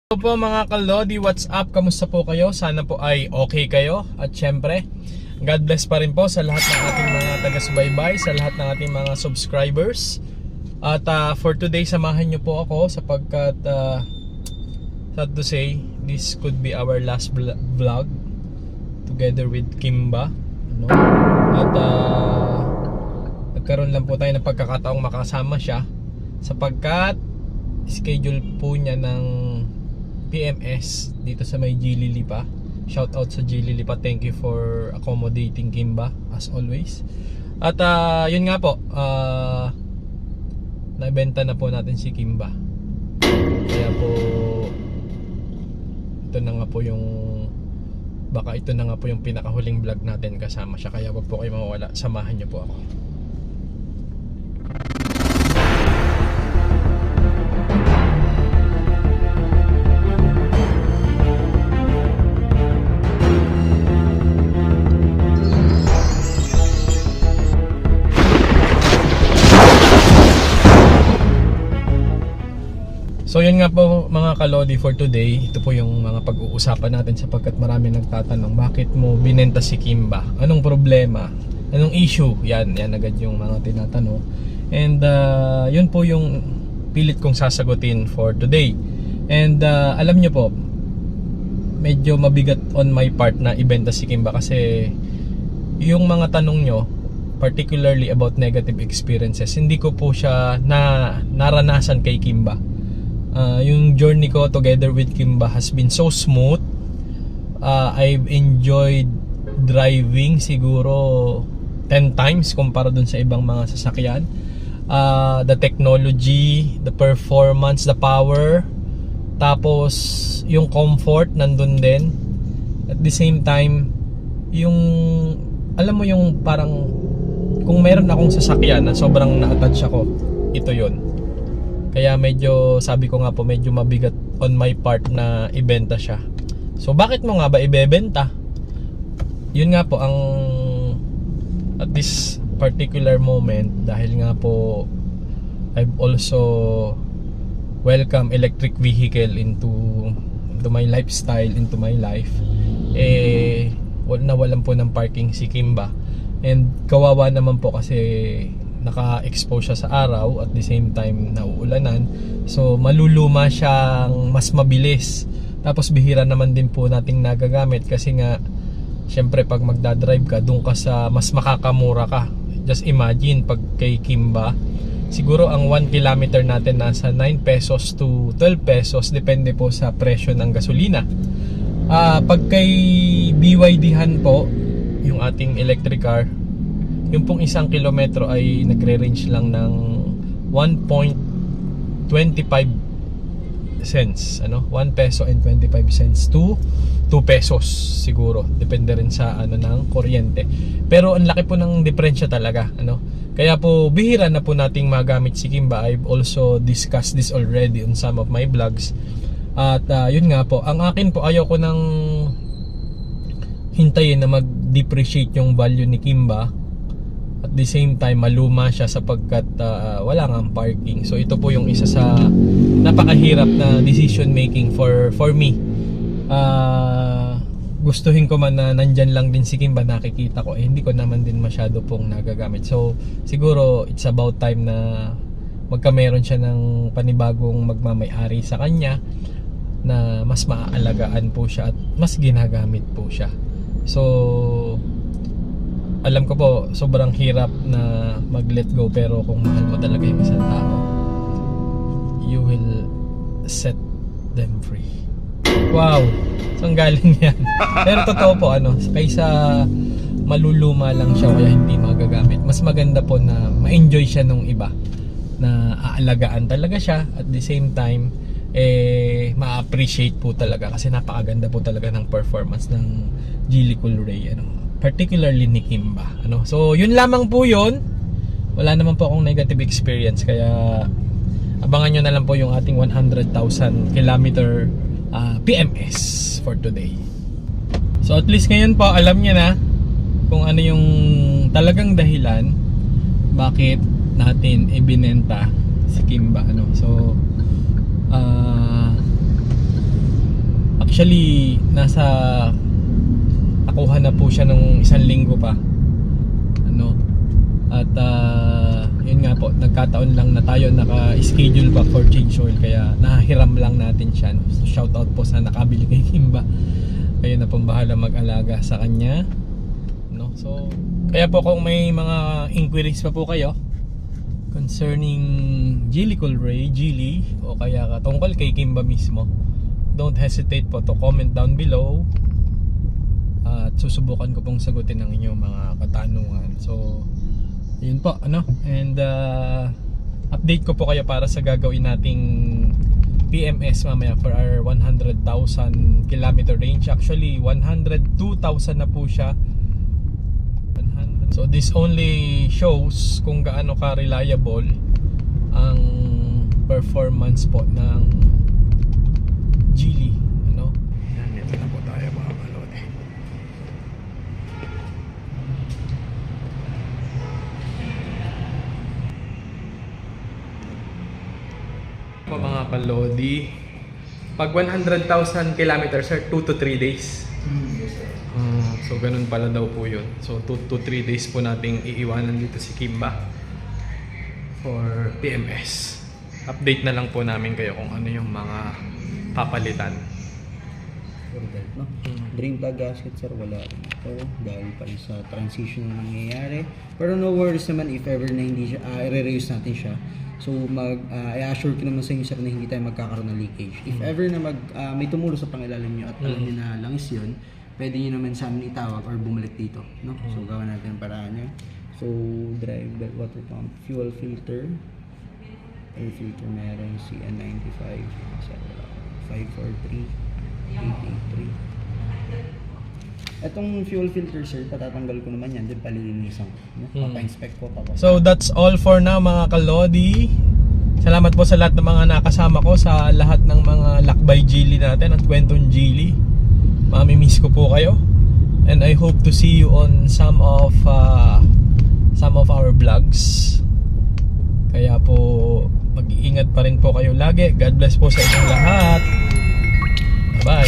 Hello po mga kalodi, what's up? Kamusta po kayo? Sana po ay okay kayo. At syempre, God bless pa rin po sa lahat ng ating mga taga-subaybay, sa lahat ng ating mga subscribers. At for today, samahan nyo po ako sapagkat sad to say, this could be our last vlog together with Kimba, no? At nagkaroon lang po tayo ng pagkakataong makasama siya sapagkat schedule po niya ng PMS dito sa may Gilili pa. Shout out sa Gilili pa. Thank you for accommodating Kimba as always. At yun nga po, naibenta na po natin si Kimba. Kaya po ito na nga po yung pinakahuling vlog natin kasama siya. Kaya wag po kayo mawawala. Samahan niyo po ako. So yun nga po mga kalodi for today. Ito po yung mga pag-uusapan natin sapagkat marami nagtatanong bakit mo binenta si Kimba? Anong problema? Anong issue? Yan agad yung mga tinatanong. And yun po yung pilit kong sasagutin for today. And alam nyo po, medyo mabigat on my part na ibenta si Kimba kasi yung mga tanong nyo, particularly about negative experiences, hindi ko po siya naranasan kay Kimba. Yung journey ko together with Kimba has been so smooth. I've enjoyed driving siguro 10 times kumpara dun sa ibang mga sasakyan. The technology, the performance, the power, tapos yung comfort nandun din. At the same time, yung alam mo yung parang kung meron akong sasakyan na sobrang na-attach ako, ito yun. Kaya medyo, sabi ko nga po, medyo mabigat on my part na ibenta siya. So bakit mo nga ba ibebenta? Yun nga po ang at this particular moment, dahil nga po I've also welcome electric vehicle into my lifestyle, into my life. Nawalan po ng parking si Kimba. And kawawa naman po kasi naka-expose siya sa araw at the same time nauulanan, so maluluma siyang mas mabilis. Tapos bihira naman din po nating nagagamit kasi nga syempre pag magdadrive ka, doon ka sa mas makakamura ka. Just imagine pag kay Kimba, siguro ang 1 kilometer natin nasa 9 pesos to 12 pesos depende po sa presyo ng gasolina. Pag kay BYD-han po, yung ating electric car, yung pong 1 kilometro ay nagre-range lang ng 1.25 cents, 1 peso and 25 cents to 2 pesos siguro, depende rin sa ng kuryente. Pero ang laki po ng diferensya talaga, kaya po bihira na po nating magamit si Kimba. I've also discussed this already on some of my vlogs. At yun nga po, ang akin po, ayaw ko nang hintayin na mag-depreciate yung value ni Kimba. At the same time, maluma siya sapagkat wala nga parking. So ito po yung isa sa napakahirap na decision making for me. Gustuhin ko man na nandyan lang din si Kimba, nakikita ko, hindi ko naman din masyado pong nagagamit. So siguro it's about time na magkameron siya ng panibagong magmamay-ari sa kanya na mas maaalagaan po siya at mas ginagamit po siya. So alam ko po, sobrang hirap na mag-let go, pero kung mahal mo talaga yung isang tao, you will set them free. Wow! Saan galing yan? Pero totoo po, kaysa maluluma lang siya kaya hindi magagamit, mas maganda po na ma-enjoy siya nung iba, na aalagaan talaga siya, at the same time, ma-appreciate po talaga kasi napakaganda po talaga ng performance ng Geely Coolray, particularly ni Kimba, So yun lamang po yun. Wala naman po akong negative experience, kaya abangan nyo na lang po yung ating 100,000 kilometer PMS for today. So at least ngayon po alam nyo na kung ano yung talagang dahilan bakit natin ibinenta si Kimba, So Actually, nakuha na po siya nung 1 linggo pa. At yun nga po, nagkataon lang na tayo naka-schedule pa for change oil, kaya nahiram lang natin siya, no? So shout out po sa nakabili kay Kimba. Kayo na pong bahala mag-alaga sa kanya, no? So kaya po kung may mga inquiries pa po kayo concerning Geely Coolray, Geely, o kaya tungkol kay Kimba mismo, don't hesitate po to comment down below at susubukan ko pong sagutin ang inyong mga katanungan. So yun po, and update ko po kayo para sa gagawin nating PMS mamaya for our 100,000 kilometer range. Actually 102,000 na po siya. 100. So this only shows kung gaano ka reliable ang performance po ng Geely, Yan, ito na po tayo mga kalodi. Mga kalodi, pag 100,000 kilometers are 2 to 3 days. So ganun pala daw po yun. So 2 to 3 days po nating iiwanan dito si Kimba for PMS. Update na lang po namin kayo kung ano yung mga papalitan. No? Drain plug gasket sir, wala ito dahil pa sa transition na nangyayari, pero no worries naman if ever na hindi siya i-reuse natin siya. So i-assure ko naman sa inyo sir na hindi tayo magkakaroon ng leakage. If ever na may tumulo sa pangilalim nyo at alam nyo na langis yun, pwede nyo naman sa amin itawag or bumalik dito, no? So gawa natin ang paraan nyo. So drive belt, water pump, fuel filter, air filter, meron CN95 543 883. Etong fuel filter sir, patatanggal ko naman yan, din palilinisan ko, no? Papa-inspect ko, So that's all for now mga kalodi. Salamat po sa lahat ng mga nakasama ko sa lahat ng mga lakbay Geely natin at kwentong Geely. Mami-miss ko po kayo, and I hope to see you on some of our vlogs. Kaya po mag-iingat pa rin po kayo lagi. God bless po sa inyong lahat. Bye.